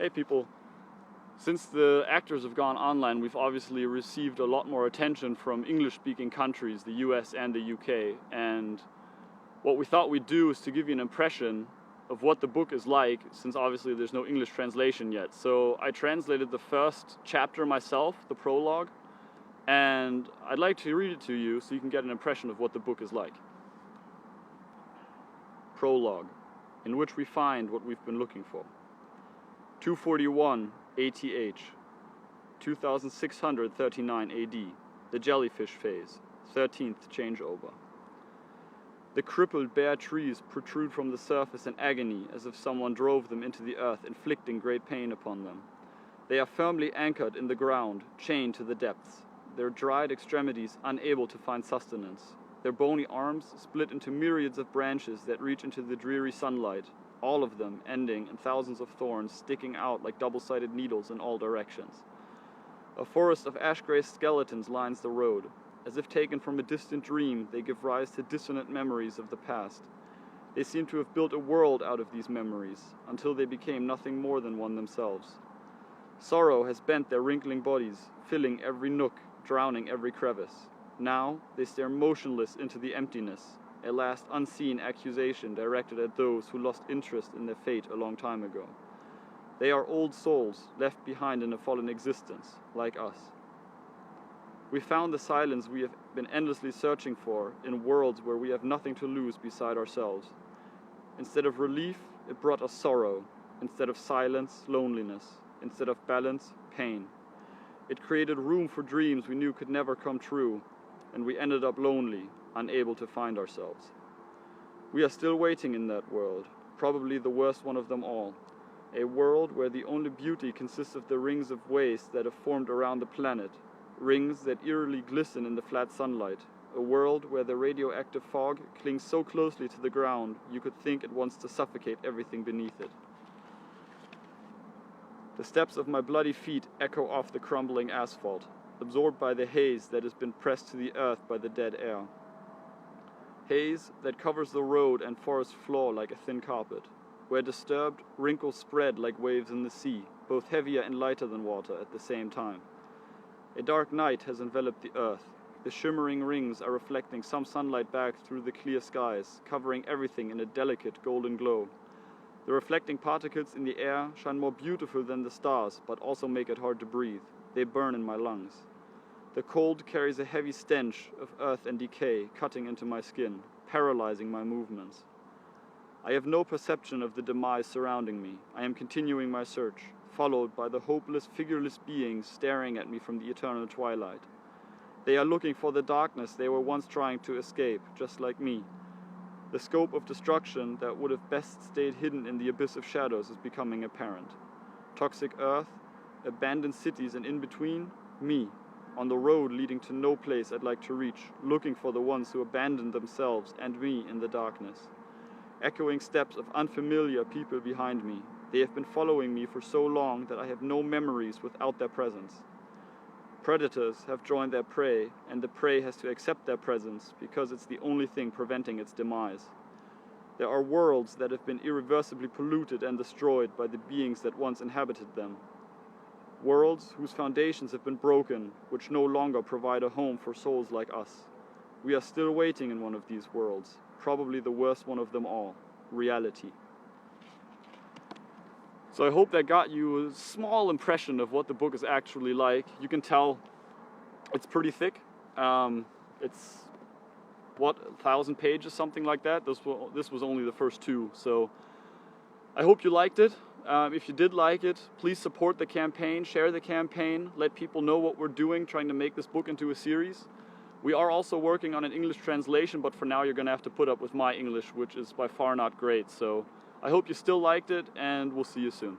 Hey people, since the actors have gone online, we've obviously received a lot more attention from English-speaking countries, the US and the UK, and what we thought we'd do is to give you an impression of what the book is like, since obviously there's no English translation yet. So I translated the first chapter myself, the prologue, and I'd like to read it to you so you can get an impression of what the book is like. Prologue, in which we find what we've been looking for. 241 ATH, 2639 AD, the jellyfish phase, 13th changeover. The crippled bare trees protrude from the surface in agony as if someone drove them into the earth, inflicting great pain upon them. They are firmly anchored in the ground, chained to the depths, their dried extremities unable to find sustenance, their bony arms split into myriads of branches that reach into the dreary sunlight, all of them ending in thousands of thorns sticking out like double-sided needles in all directions. A forest of ash-gray skeletons lines the road. As if taken from a distant dream, they give rise to dissonant memories of the past. They seem to have built a world out of these memories, until they became nothing more than one themselves. Sorrow has bent their wrinkling bodies, filling every nook, drowning every crevice. Now they stare motionless into the emptiness, a last unseen accusation directed at those who lost interest in their fate a long time ago. They are old souls left behind in a fallen existence, like us. We found the silence we have been endlessly searching for in worlds where we have nothing to lose beside ourselves. Instead of relief, it brought us sorrow. Instead of silence, loneliness. Instead of balance, pain. It created room for dreams we knew could never come true, and we ended up lonely, unable to find ourselves. We are still waiting in that world, probably the worst one of them all. A world where the only beauty consists of the rings of waste that have formed around the planet, rings that eerily glisten in the flat sunlight. A world where the radioactive fog clings so closely to the ground you could think it wants to suffocate everything beneath it. The steps of my bloody feet echo off the crumbling asphalt, absorbed by the haze that has been pressed to the earth by the dead air. Haze that covers the road and forest floor like a thin carpet, where disturbed wrinkles spread like waves in the sea, both heavier and lighter than water at the same time. A dark night has enveloped the earth. The shimmering rings are reflecting some sunlight back through the clear skies, covering everything in a delicate golden glow. The reflecting particles in the air shine more beautiful than the stars, but also make it hard to breathe. They burn in my lungs. The cold carries a heavy stench of earth and decay, cutting into my skin, paralyzing my movements. I have no perception of the demise surrounding me. I am continuing my search, followed by the hopeless, figureless beings staring at me from the eternal twilight. They are looking for the darkness they were once trying to escape, just like me. The scope of destruction that would have best stayed hidden in the abyss of shadows is becoming apparent. Toxic earth, abandoned cities, and in between, me, on the road leading to no place I'd like to reach, looking for the ones who abandoned themselves and me in the darkness. Echoing steps of unfamiliar people behind me. They have been following me for so long that I have no memories without their presence. Predators have joined their prey, and the prey has to accept their presence because it's the only thing preventing its demise. There are worlds that have been irreversibly polluted and destroyed by the beings that once inhabited them. Worlds whose foundations have been broken, which no longer provide a home for souls like us. We are still waiting in one of these worlds, probably the worst one of them all, reality. So I hope that got you a small impression of what the book is actually like. You can tell it's pretty thick. It's, 1,000 pages, something like that. This was only the first two, so I hope you liked it. If you did like it, please support the campaign, share the campaign, let people know what we're doing, trying to make this book into a series. We are also working on an English translation, but for now you're going to have to put up with my English, which is by far not great. So I hope you still liked it, and we'll see you soon.